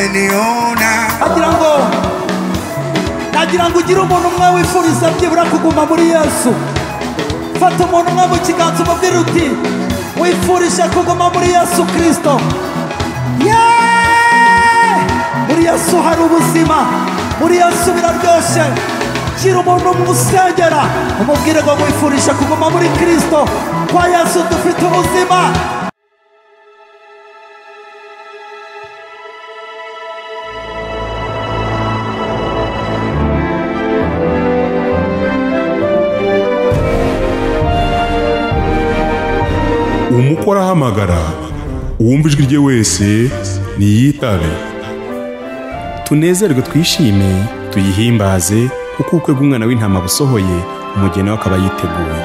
umeniona. nagira ngo ugire umuntu umwe wifuriza byibura kuguma muri Yesu. Fata umuntu umwe mu kiganza umubwire uti wifurije kuguma muri Yesu Kristo. Muri Yesu hari ubuzima, muri Yesu biraryoshye. Gira umuntu umusengera umubwire ngo wifurije kuguma muri Kristo. Kwa Yesu dufite ubuzima. umukora ahamagara uwumva ijwi rye wese niyitabe. Tunezerwe twishime tuyihimbaze kuko ubukwe bw'umwana w'intama busohoye, umugeni we akaba yiteguye.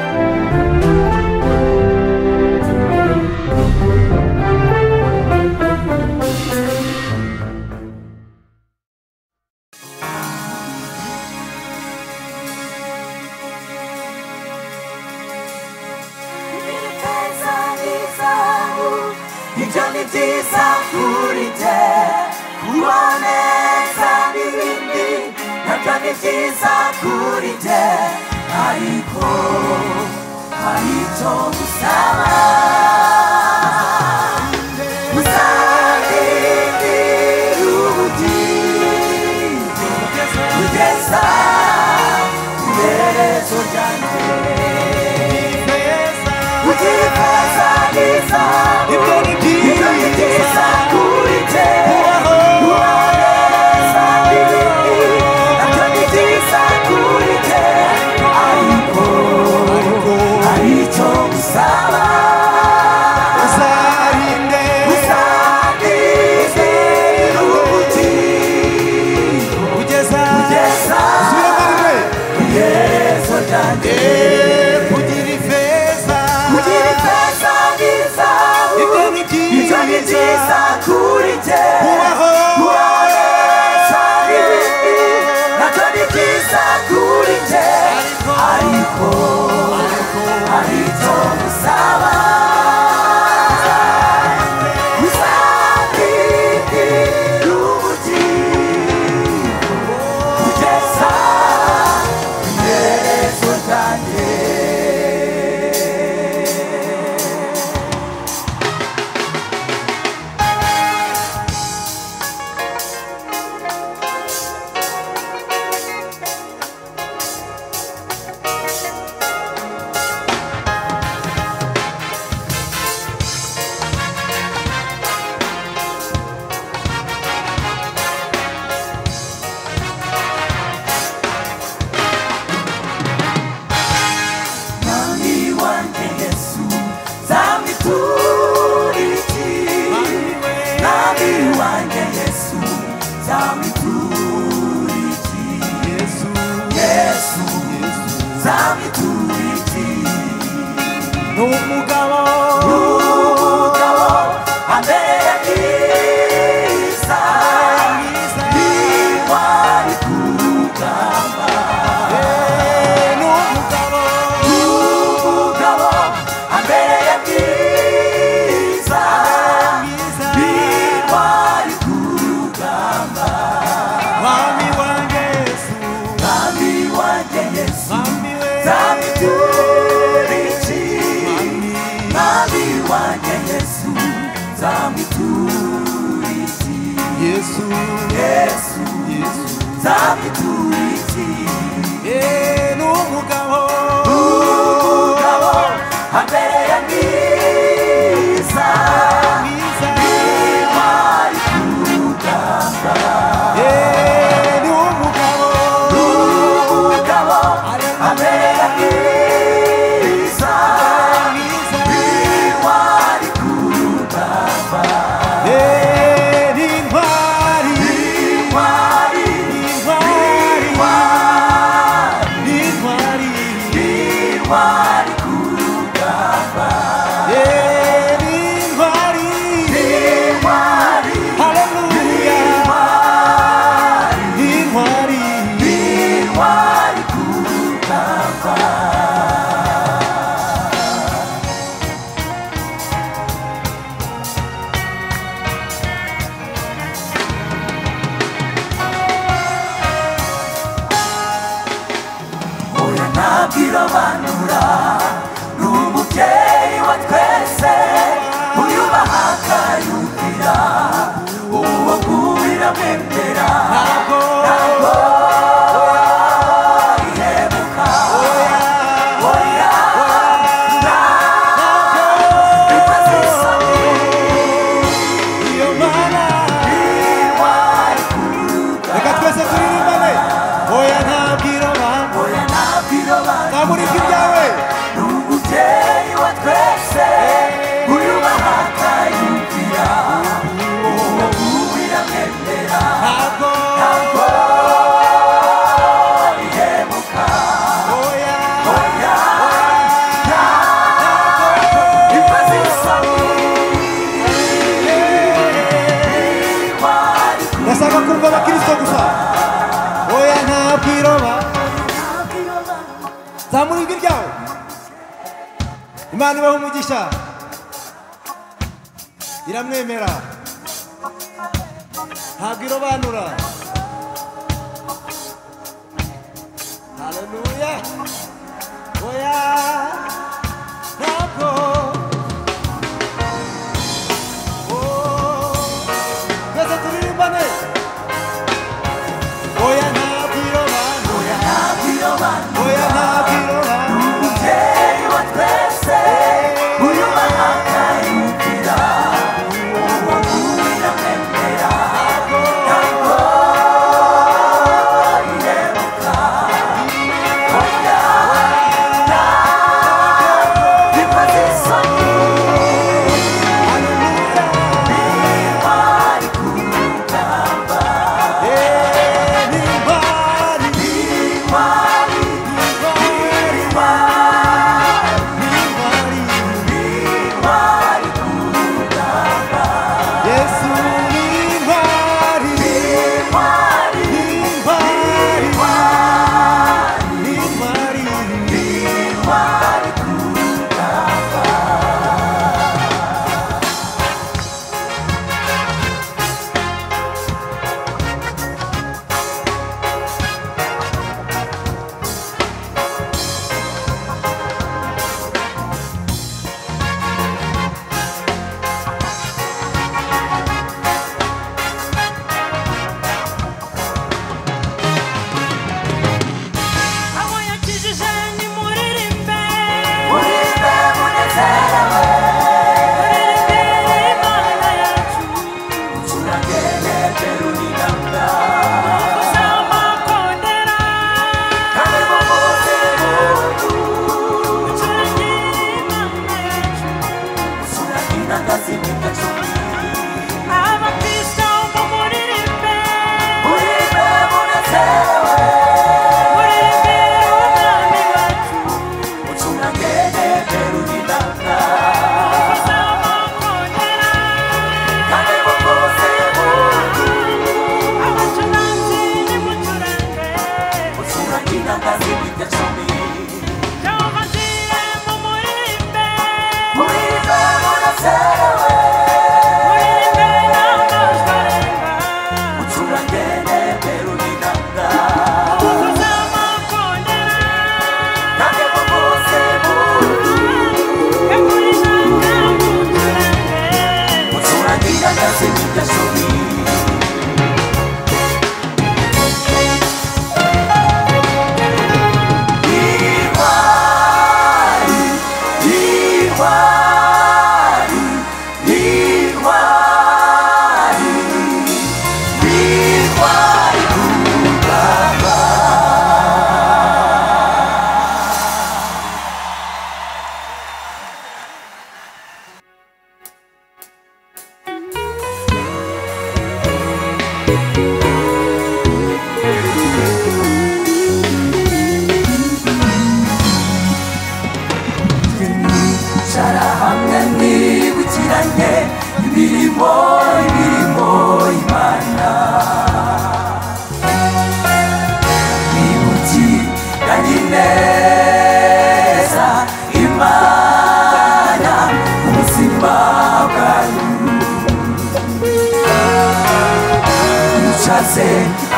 Wari kurugamba Imana ibaha umugisha iramwemera ntabwo irobanura haleluya oya ntabwo twese turirimbane oya ntabwo irobanura oya ntabwo irobanura umubyeyi wa twese uyu mahanga yumvira uwo nguyu amwemera ntabwo irebuka oya ntabwo bikoze isoni niba ari ku rugamba niba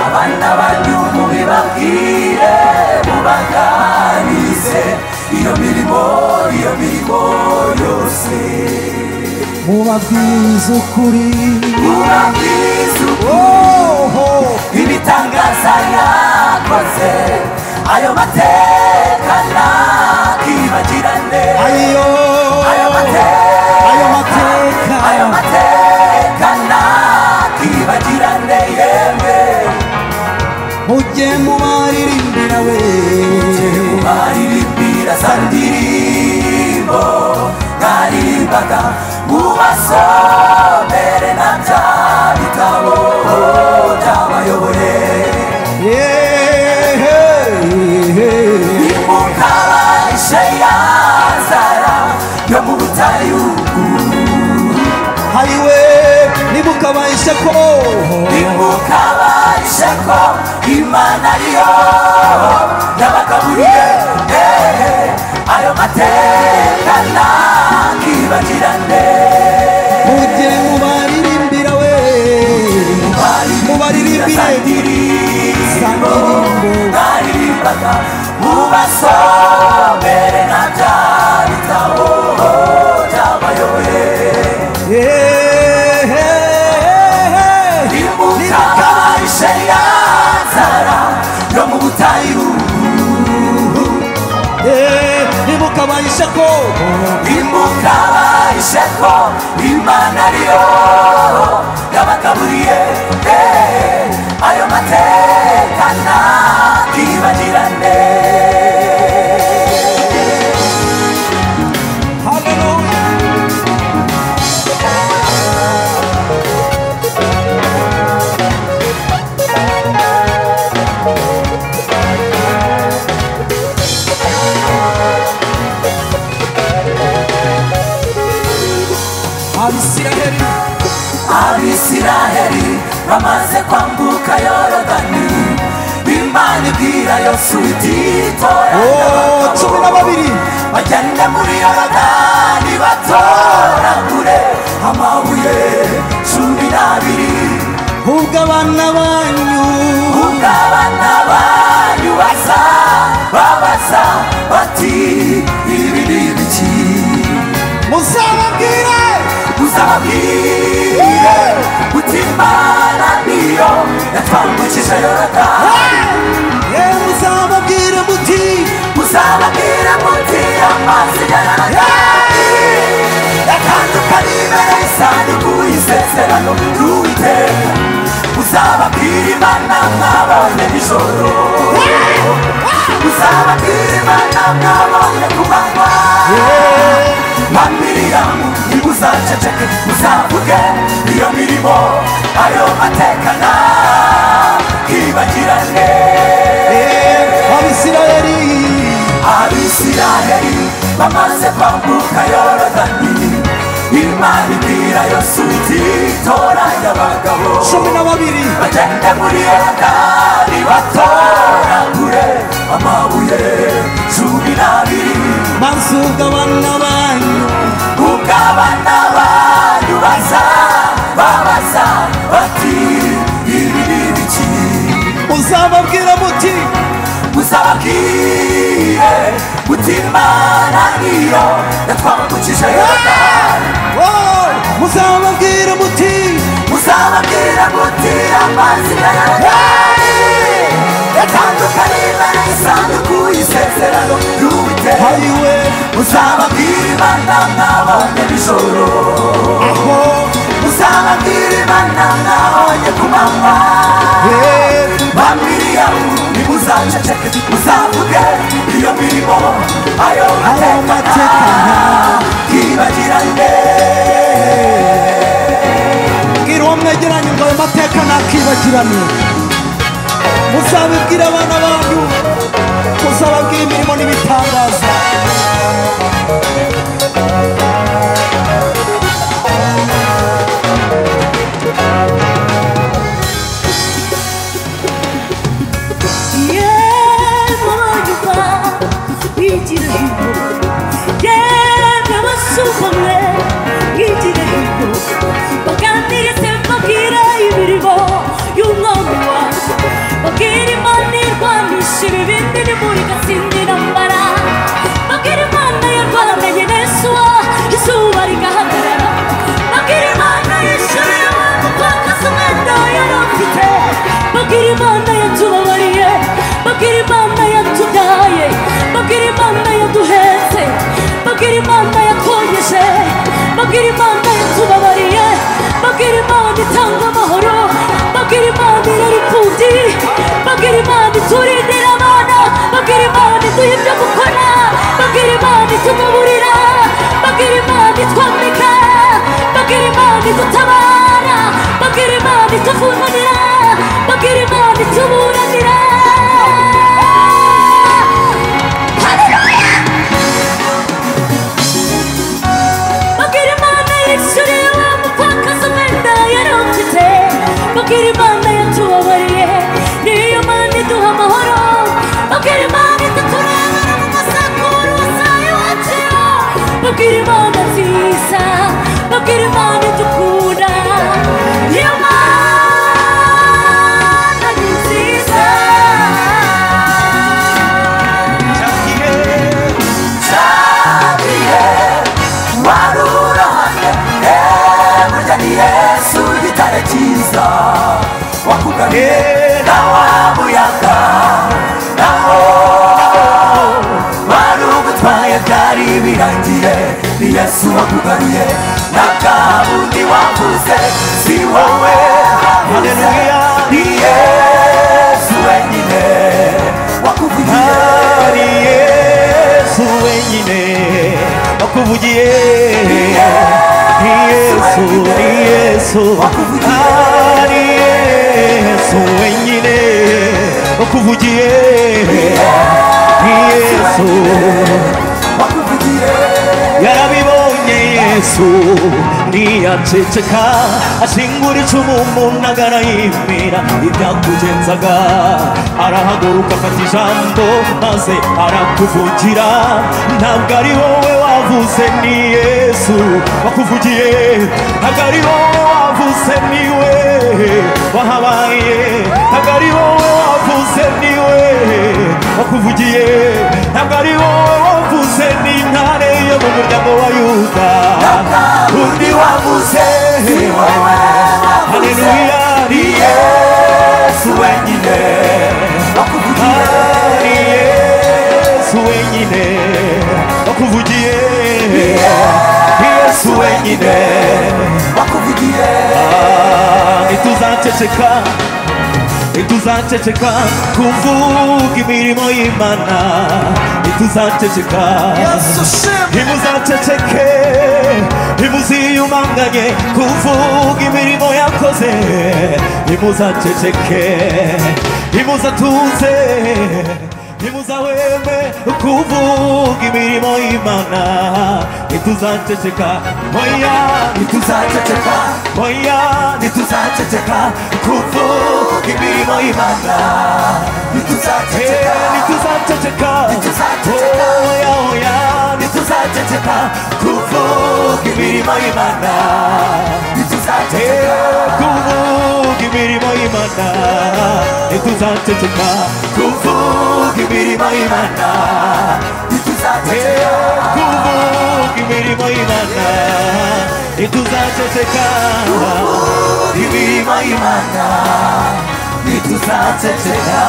abana banyu mubibabwire mubaganirize iyo mirimo yose mubabwize ukuri ibitangaza yakoze ayo mateka ntakibagirane ayo mateka ntakibagirane yewe mujye mubaririmbira we mubaririmbira za ndirimbo mwaririmbaga mubasomere na bya bitabo byabayoboye nimukabahishe ya nzara yo mu butayu hayiwe nimukabahishe ko Imana ariyo yabagaburiye ayo mateka ntakibagirane. mujye mubaririmbira we mubaririmbire sandirimbo naririmbaga mubasomere na bya bitabo byabayoboye. Ibuka ishe ya nzara yo mu butayu, ibuka bayishe ko Imana ariyo yabagaburiye. Ayo mateka ntakibagirane. Abisiraheli bamaze kwambuka Yorodani, Imana ibwira Yosuwa iti toranya abagabo bagende muri Yorodani batoragure amabuye 12. ubwo abana banyu babaza bati ibi ni ibiki? muzababwire uti Imana niyo yatwambukije Yorodani. muzababwire muti amazi ya Yorodani yatandukanye imbere y'isanduku y'isezerano ry'Uwiteka. Muzababwire Imana mwabonye nijoro, muzababwire Imana mwabonye ku manywa. Ba Miriyamu ntimuzaceceke, muzavuge iyo mirimo, ayo mateka ntakibagirane. Abisiraheli bamaze kwambuka Yorodani, Imana ibwira Yosuwa iti toranya abagabo 12 bagende muri Yorodani batoragure amabuye 12. maze ubwo abana banyu babaza bati ibi ni ibiki? muzababwire muti Imana niyo yatwambukije Yorodani. muzababwire muti amazi ya Yorodani yatandukanye imbere y'isanduku y'isezerano ry'Uwiteka. Muzababwire Imana mwabonye nijoro, muzababwire Imana mwabonye ku manywa. Ba Miriyamu ntimuzaceceke, muzavuge iyo mirimo, ayo mateka ntakibagirane. bwira uwo mwegeranye ngo ayo mateka ntakibagirane. muzabibwire abana banyu, muzababwire imirimo n'ibitangaza. Bakiri Imana iduha amahoro, bakiri Imana ituturengera mu masaha na wa muyaga naho wari ugutwaye byari birangiye ni Yesu wakugaruye na kabundi wavuze si wowe wavuze ni Yesu wenyine wakuvugiye ni Yesu wenyine wakuvugiye ni Yesu ni Yesu wenyine wakuvugiye ni Yesu yarabibonye Yesu ntiyaceceka ashingura icumu mu ntagara yimira ibyakugenzaga arahaguruka afata ijambo maze arakuvugira ntabwo ari wowe wavuze ni Yesu wakuvugiye ntabwo ari wowe wavuze niwe wahabaye ntabwo ari wowe wavuze niwe wakuvugiye ntabwo ari wowe wavuze ni intare yo mu muryango wa Yuda undi wavuze haleluya ni Yesu wenyine wakuvugiye ni Yesu wenyine wakuvugiye ni Yesu wenyine wakuvugiye ntituzaceceka ntituzaceceka kuvuga imirimo y'Imana ntituzaceceka ntimuzaceceke ntimuziyumanganye kuvuga imirimo yakoze ntimuzaceceke ntimuzatuze ntimuzahweme kuvuga imirimo y'Imana ntituzaceceka oya ntituzaceceka oya ntituzaceceka kuvuga imirimo y'Imana ntituzaceceka oya oya ntituzaceceka kuvuga imirimo y'Imana kuvuga imirimo y'Imana ntituzaceceka kuvuga imirimo y'Imana kuvuga imirimo y'Imana ntituzaceceka imirimo y'Imana ntituzaceceka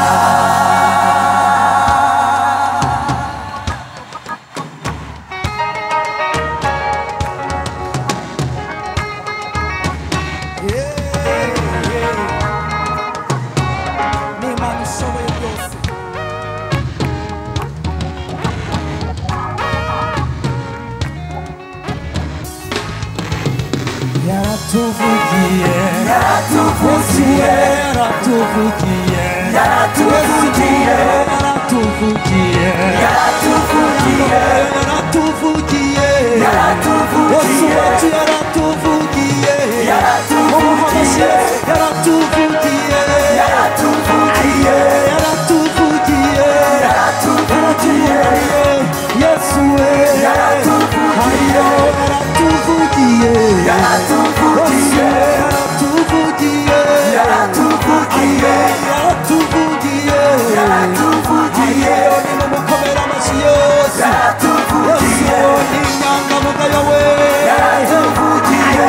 yaratuvugiye yaratuvugiye yaratuvugiye yaratuvugiye yaratuvugiye yaratuvugiye yaratuvugiye yaratuvugiye Yesu wacu yaratuvugiye yaratuvugiye yaratuvugiye yaratuvugiye yaratuvugiye yaratuvugiye Yesu we yaratuvugiye yaratuvugiye yaratuvugiye yaratuvugiye yaratuvugiye yaratuvugiye nimukomere amashyi yose yaratuvugiye Yesu ni inyangamugayo we yaratuvugiye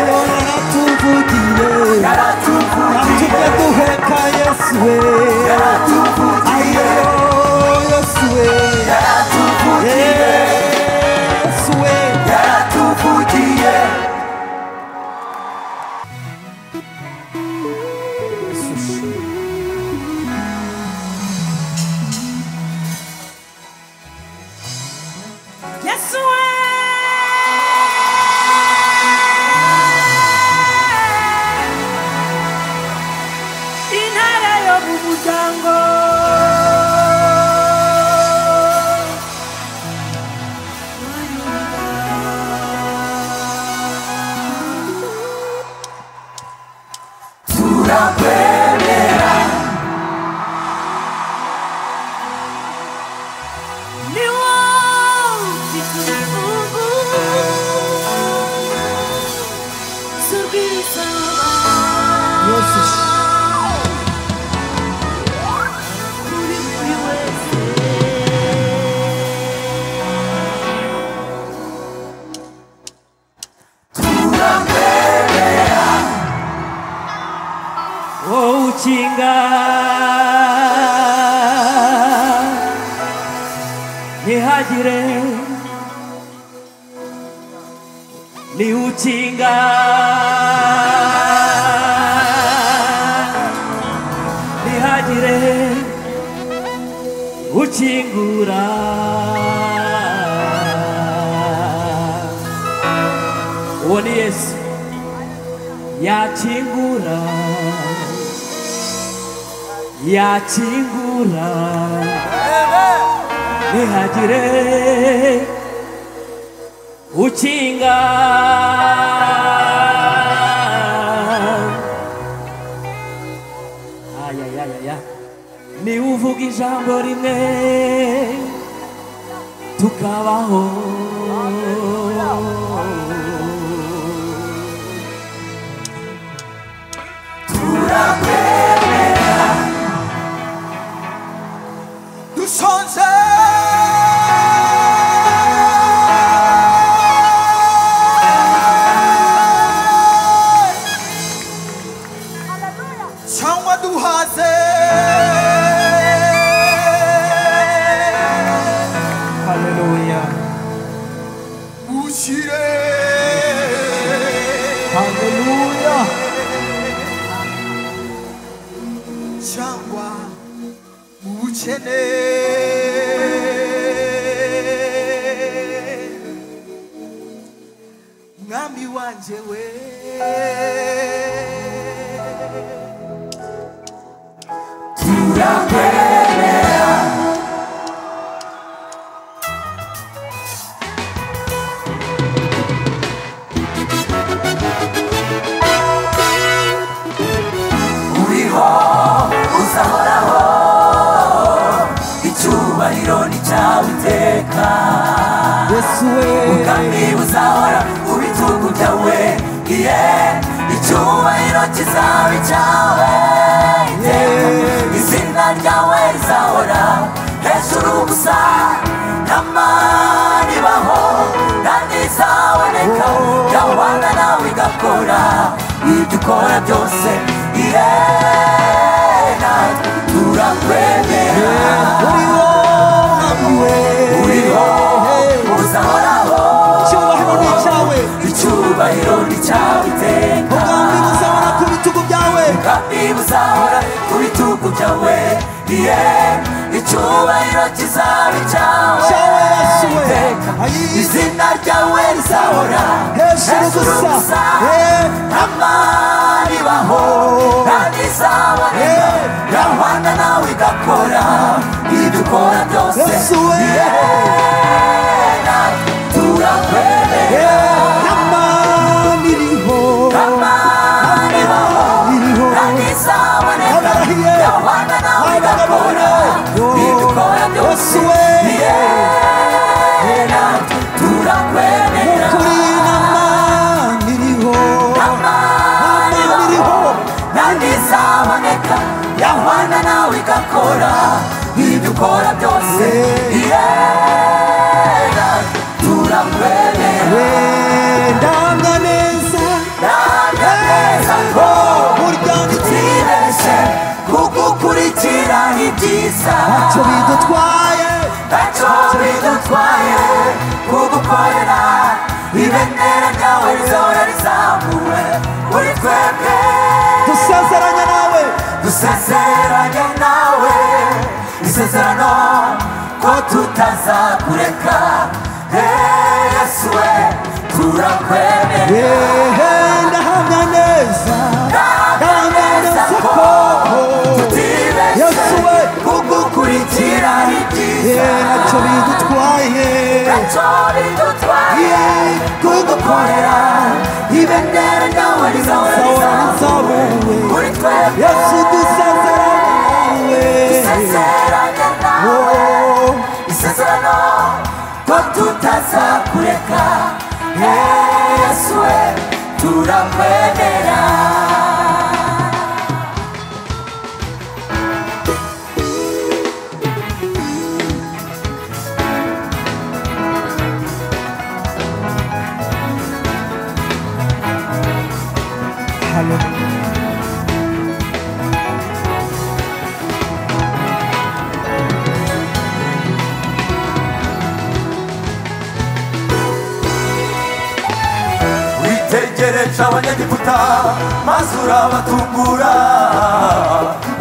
ukinga ntihagire ni ukinga ntihagire ukingura uwo ni Yesu yakingura yakingura ntihagire ukinga ni uvuga ijambo rimwe tukabaho turakwemera dushonje cyangwa duhaze haleluya ushyire haleluya cyangwa mu bukene mwami wanjye we turakwemera uriho uzahoraho icyubahiro ni cyawe iteka Yesu we ubwami buzahora mu bitugu byawe iye icyubahiro kizaba icyawe iteka izina ryawe rizahora hejuru gusa n'amani baho kandi izaboneka yawanga nawe igakora ibyo ukora byose iye natwe turakwemera uriho uzahoraho icyubahiro ni icyawe icyubahiro ni cyawe iteka ubwami buzahora ku bitugu byawe ubwami buzahora ku bitugu byawe iye icyubahiro kizaba icyawe cyawe Yesu we iteka izina ryawe rizahora hejuru gusa amani baho kandi izaboneka yahwana nawe igakora ibyo ukora byose Yesu we turakwemera amani iriho amani baho iriho kandi izaboneka abarahiye yahwana nawe igakora ibyo ukora byose Yesu we turakwemera kuri amani iriho amani iriho kandi izaboneka yahwana nawe igakora ibyo ukora byose turakwemera ndanga neza ndanga neza ko burya tutibeshye kugukurikira ni byiza ntacyo bidutwaye ntacyo bidutwaye kugukorera ibendera ryawe rizahora rizamuwe muri twebwe dusezeranye nawe dusezeranye nawe isezerano ko tutazakureka Yesu we turakwemera ndahamya neza ndahamya neza ko tutibeshye Yesu we kugukurikira ni byiza ntacyo bidutwaye ntacyo bidutwaye kugukorera ibendera ryawe rizahora rizamuwe muri twebwe Yesu dusezeranye isezeranye nawe nawe isezerano ko tutazakureka Yesu we turakwemera wegereje abanyagiputa maze urabatungura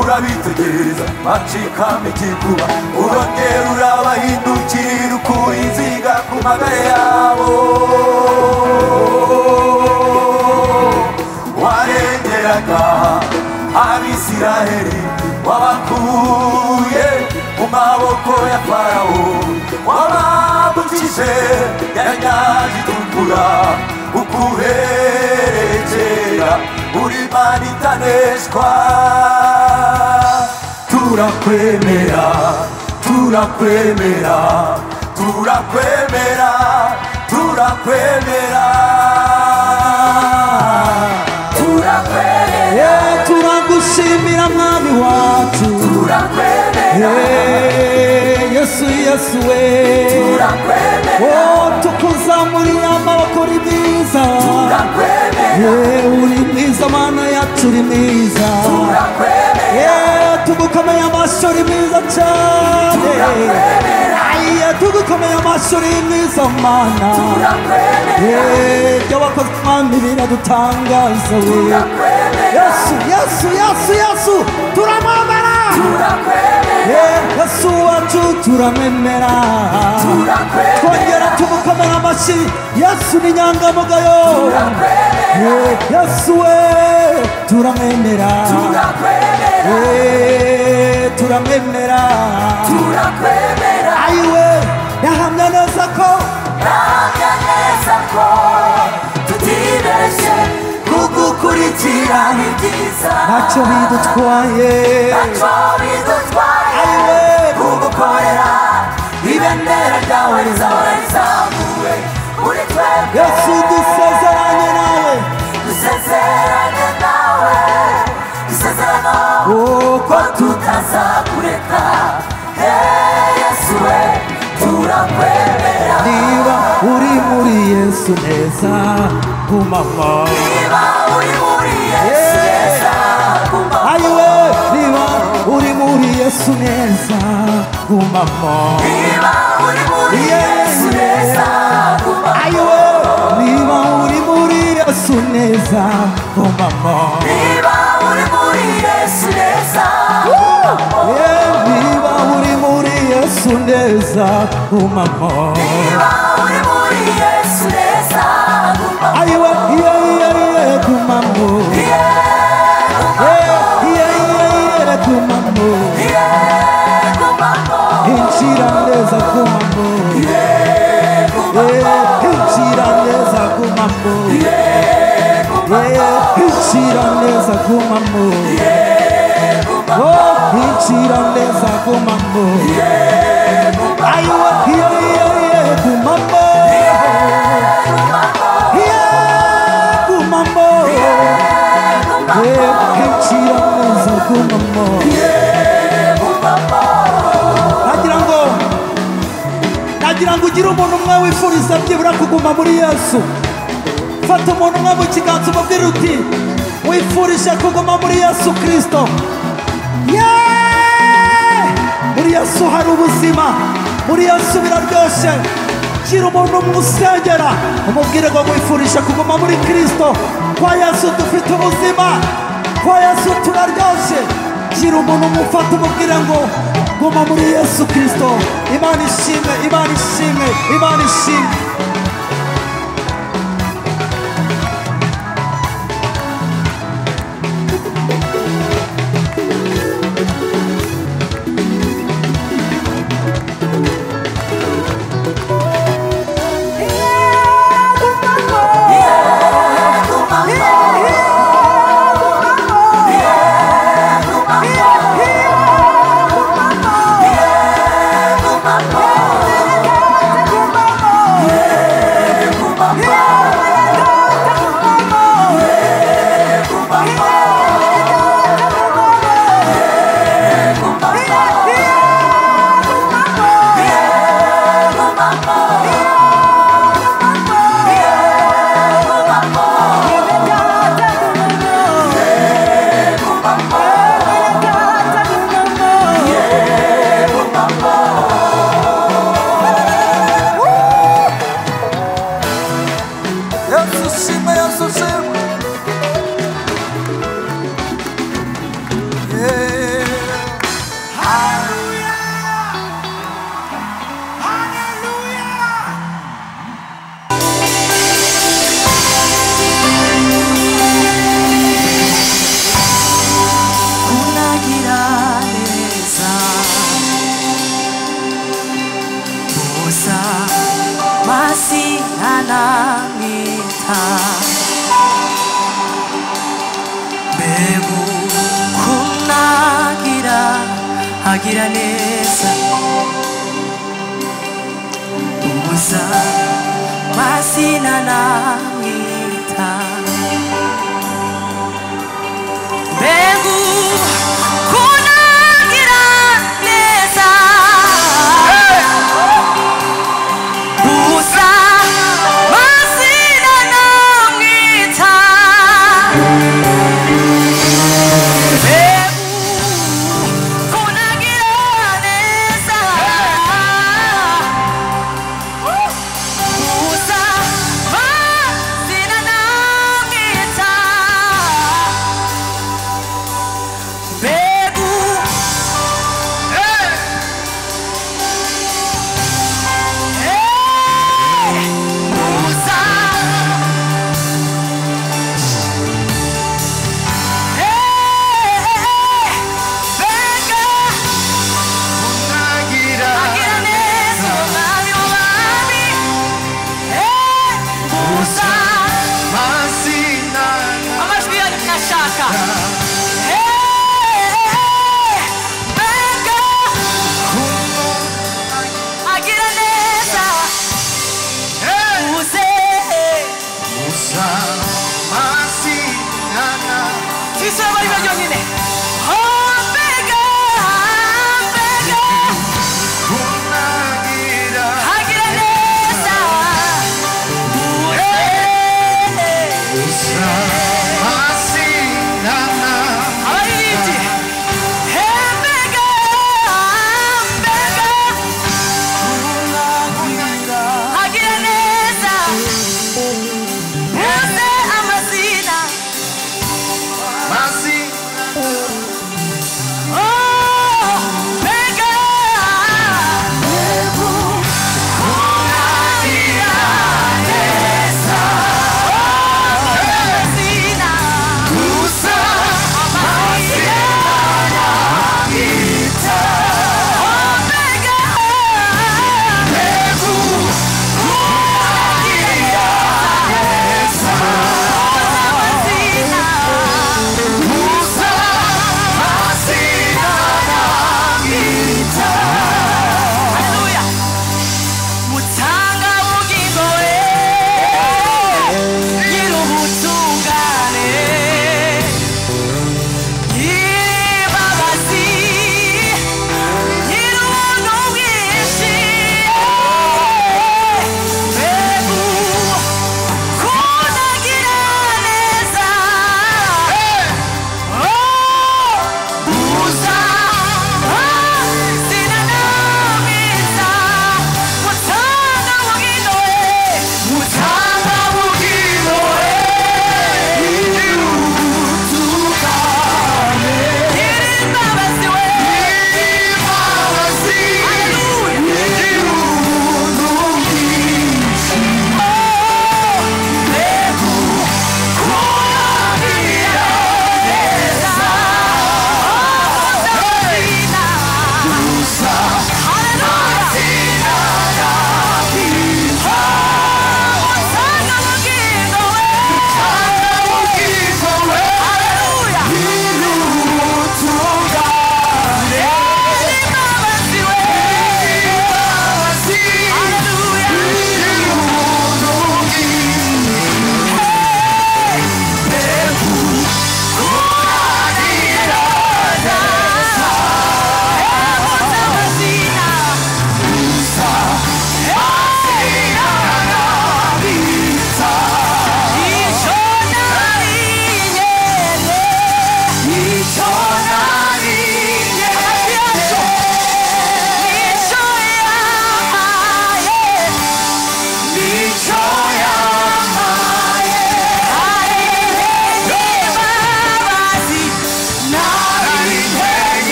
urabitegereza bacikamo igikuba urongera urabahindukirira ukura inziga ku magare yabo warengeraga abisiraheli wabakuye mu maboko ya farawo wabambukije yanyaga itukura ukuherekera uri Mana itaneshwa turakwemera turakwemera turakwemera turakwemera turakwemera turagushimira mwami wacu turakwemera Yesu Yesu we turakwemera tukuzamuriye amaboko uri mwiza turakwemera uri mwiza Mana yacu uri mwiza turakwemera tugukomeye amashyi uri mwiza cyane tugukomeye amashyi uri mwiza Mana ibyo wakoze mwami biradutangaza we Yesu Yesu Yesu Yesu turamwemera Yesu wacu turamwemera twongera tumukomera amashyi Yesu ni inyangamugayo Yesu we turamwemera turamwemera ayiwe yahamya neza ko tutibeshye kugukurikira ni byiza ntacyo bidutwaye ayiwe kugukorera ibendera ryawe rizahora rizamuwe muri twebwe Yesu dusezeranye nawe isezerano ko tutazakureka Yesu we turakwemera niba uri muri Yesu neza gumamo niba uri muri Yesu neza gumamo ayiwe niba uri muri Yesu neza gumamo niba uri muri Yesu neza gumamo ayiwe niba uri muri Yesu neza gumamo niba uri muri Yesu neza niba uri muri Yesu neza gumamo niba uri muri Yesu neza gumamo ayiwe gumamo gumamo injira neza gumamo injira neza gumamo injira neza gumamo injira neza gumamo ayiwe gumamo gumamo injira neza gumamo nagira ngo ugire umuntu umwe wifuriza byibura kuguma muri Yesu fata umuntu umwe mu kiganza umubwire uti wifurije kuguma muri Yesu Kristo muri Yesu hari ubuzima muri Yesu biraryoshye gira umuntu umusengera umubwire ngo wifurije kuguma muri Kristo kwa Yesu dufite ubuzima kwa Yesu turaryoshye gira umuntu umufata umubwire ngo guma muri Yesu Kristo Imana ishimwe Imana ishimwe Imana ishimwe Yeah. agira neza ubusa masina namwita mbegu kunagira neza ubusa masina namwita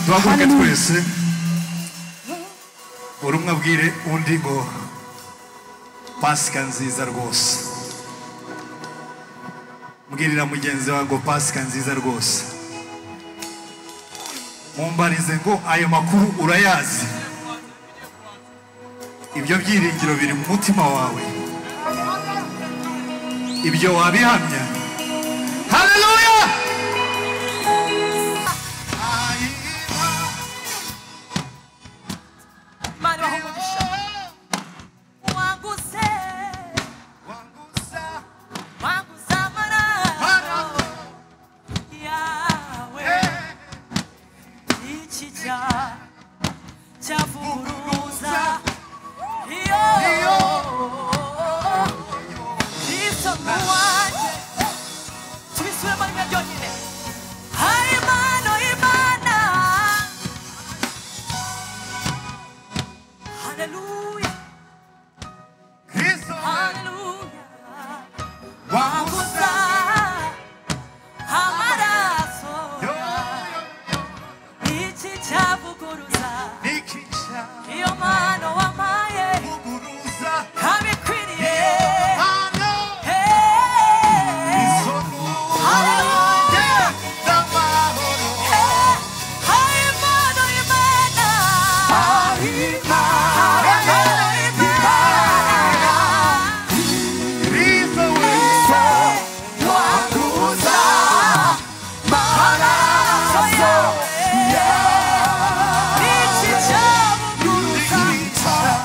duhaguruke twese buri umwe abwire undi ngo pasika nziza rwose. Mbwirira mugenzi wawe ngo pasika nziza rwose. Mumbarize ngo ayo makuru urayazi, ibyo byiringiro biri mu mutima wawe, ibyo wabihamya. Haleluya!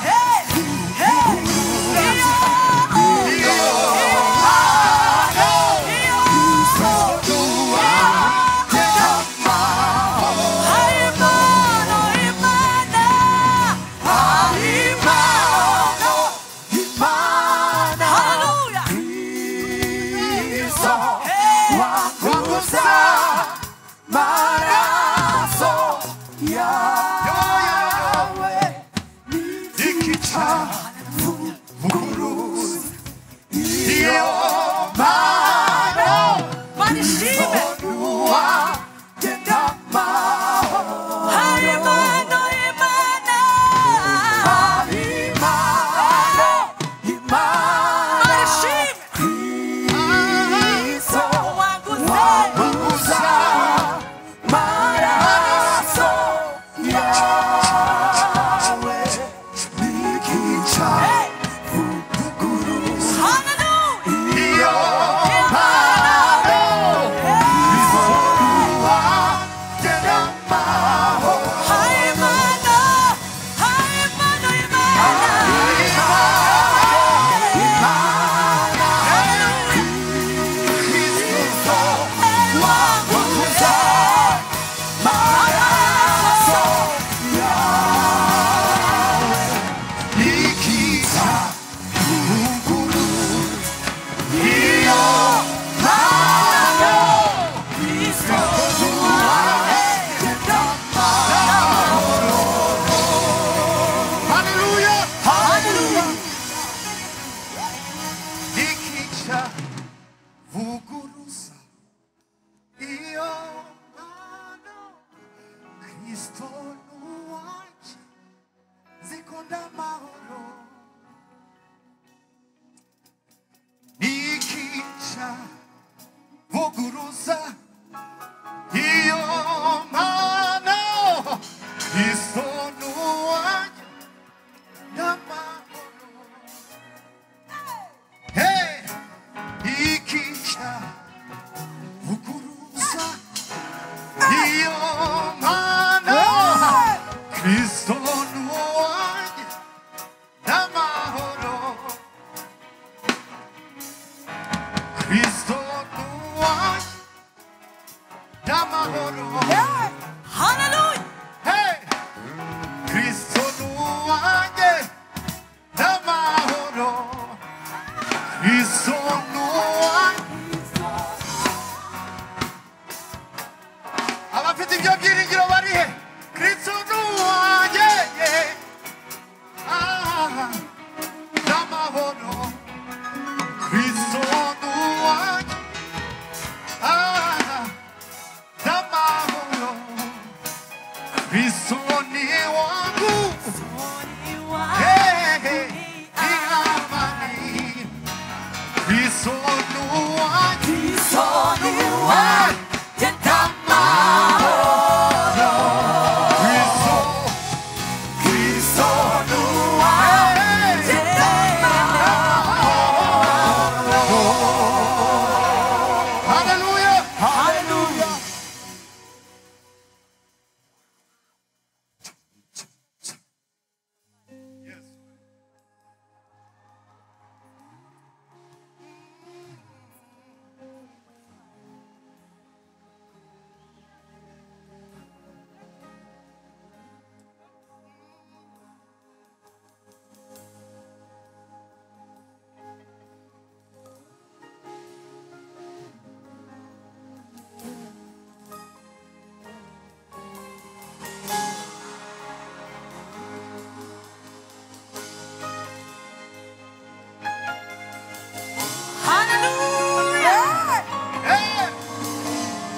Hey! Kristo nuwanje zikunda amahoro nikica vuguruza iyo mpano Kristo nuwanje n'amahoro hey ikica vuguruza iyo mpano Kristo nuwanje n'amahoro Kristo nuwanje n'amahoro Hallelujah. hey Kristo nuwanje n'amahoro Kristo nuwanje abafite ibyo byiringiro barihe Kristo nuwanje n'amahoro Kristo nuwanje n'amahoro Kristo ni wangu ni amani Kristo nuwanje Kristo nuwanje n'amahoro Kristo nuwanje Hallelujah Hallelujah. yes Hallelujah. hey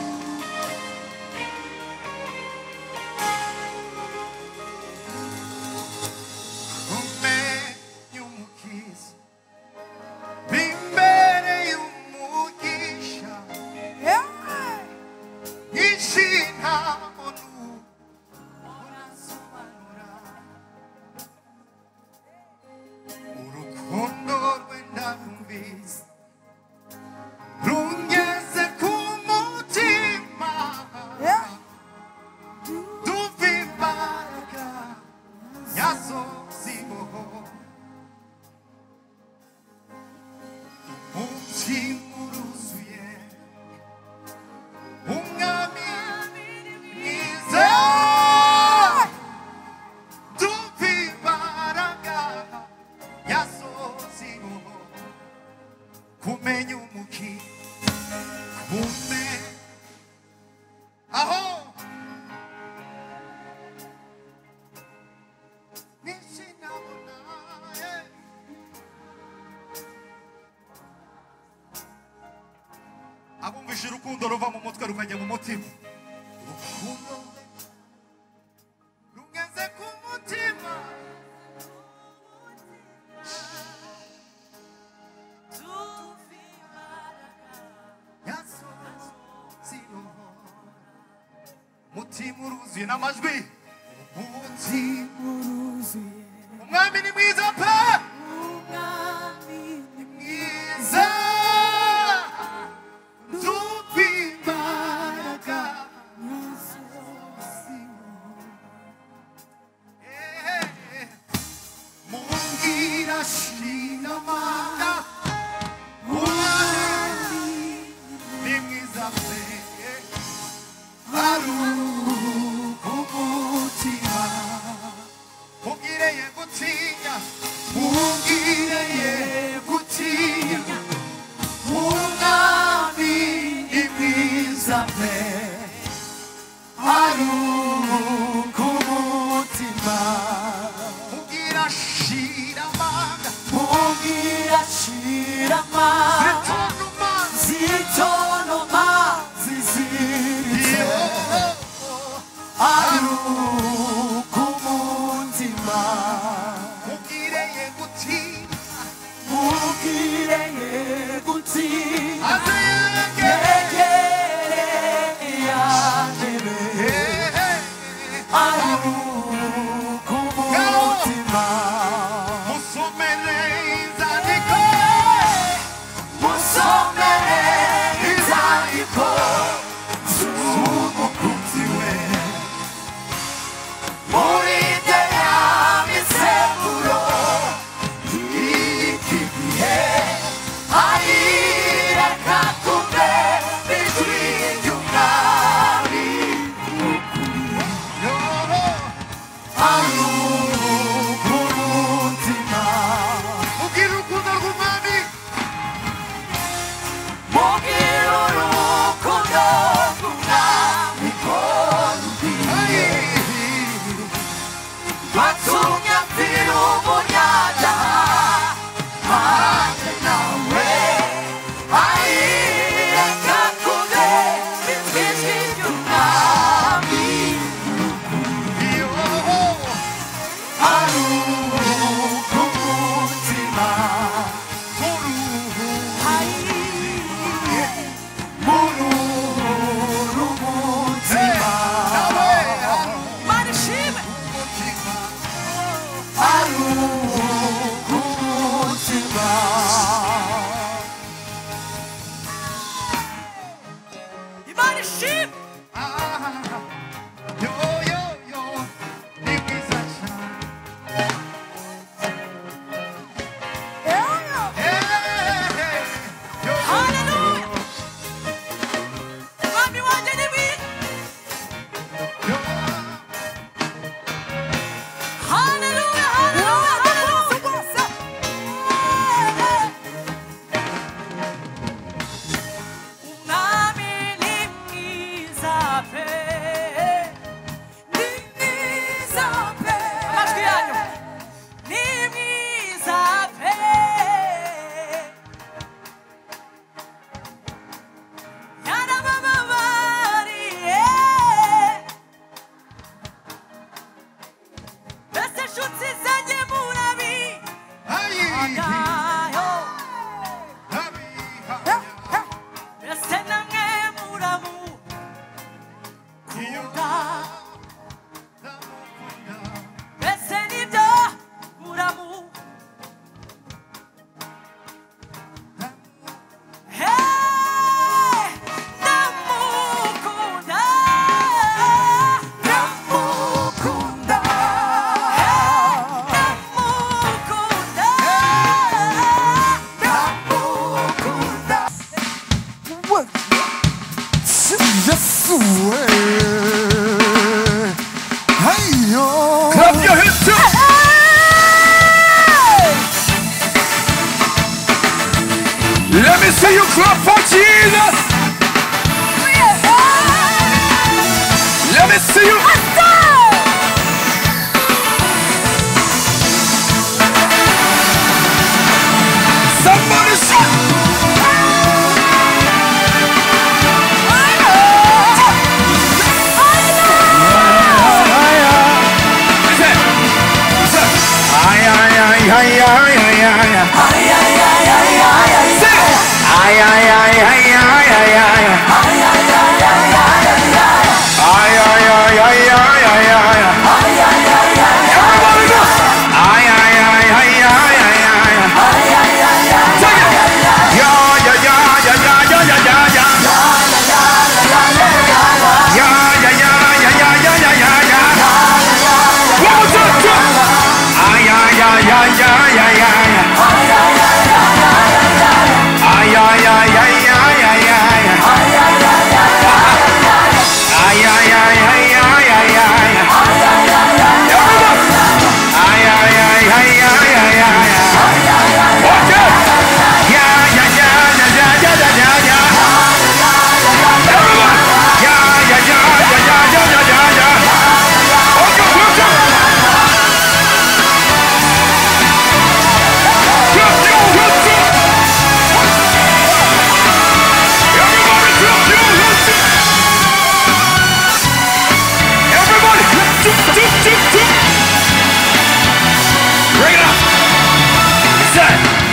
umenya umukiza bimbere y'umugisha ishina onu urasobanura urukundo rwe ndamwumvise rungeze ku mutima duva imbaraga yazo ziboho umutima uruzuye umwami mwiza duva imbaraga yazo ziboho kumenya kume aho nishinabona abumvise urukundo ruva mu mutwe rukajya mu mutima urukundo rungeze ku mutima umutima uruzuye n'amajwi umutima uruzuye umwami ni mwiza pe ni mwiza dupa imbaraga mumbwira shinamanga umwami ni mwiza pe umutima mubwire ye gutinya munsi yegereye yandebe aruhuka umutima musomere inzandiko z'umukunzi we muri ya misemburo y'iki gihe ayireka kumbe ijwi ry'umwami aruhuka umutima mubwire urukundo rw'umwami mubwire urukundo rw'umwami ko rubiye watumye apfira umunyabyaha hanze nawe ayireka kumbe ijwi ry'umwami aruhuka umutima Clap your hands too. Let me see you clap for Jesus. Let me see you. Somebody shout.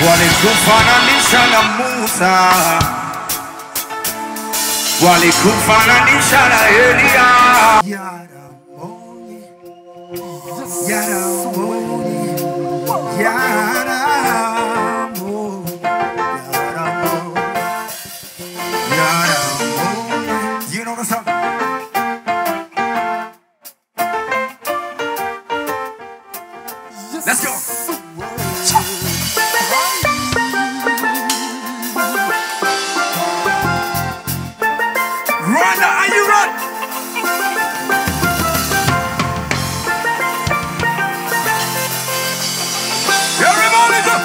What is good fun on this walikufananisha na Musa, walikufananisha na Elia. Yaramoni, Yaramoni, Yaramoni, Yaramoni. You know the song? Let's go. Run, are you run? Everybody go.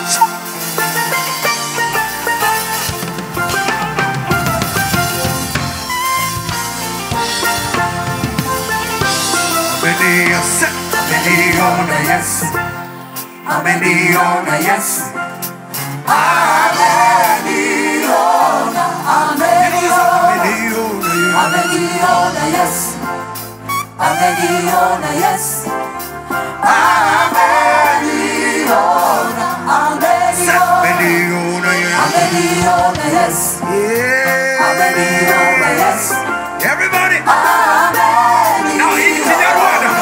Ameniona Yesu, ameniona Yesu, ameniona, ameniona Yesu, ameniona Yesu, ameniona, ameniona Yesu, ameniona Yesu. Everybody, now he's in that water.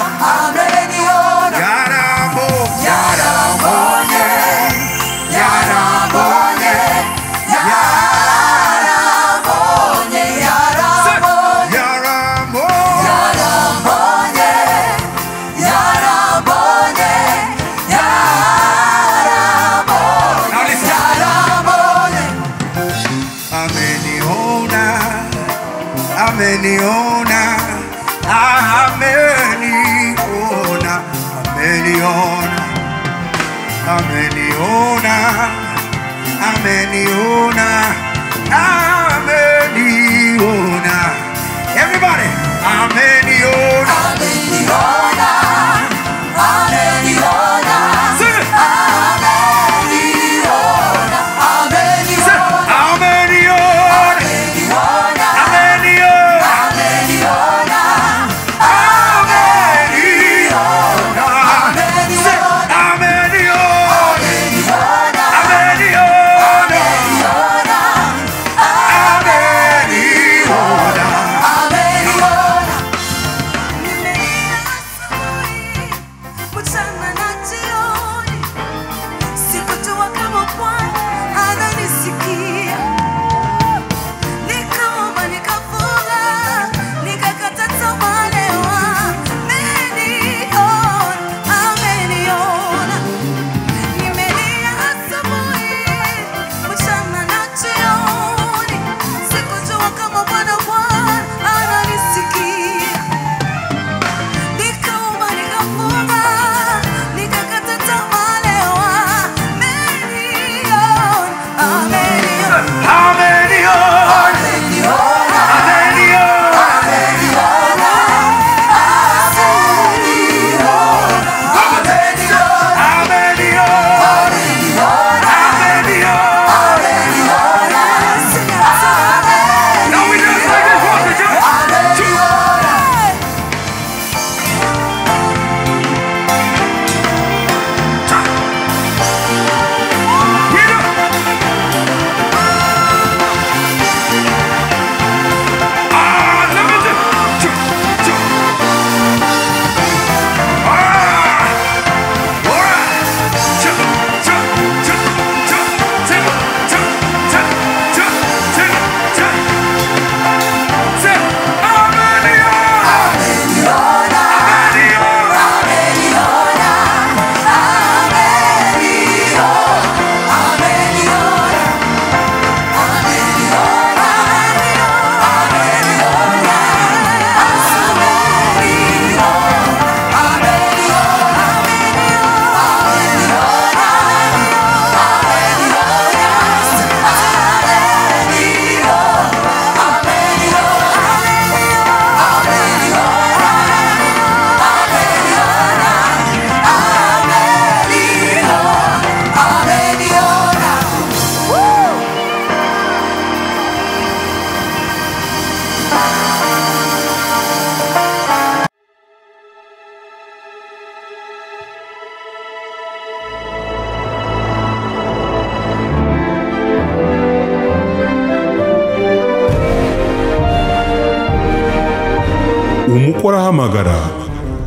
umukwe arahamagara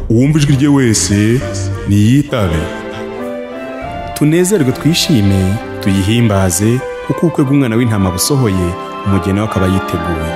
uwumva ijwi rye wese niyitabe. tunezerwe twishime tuyihimbaze kuko ubukwe bw'umwana w'intama busohoye umugeni we akaba yiteguye.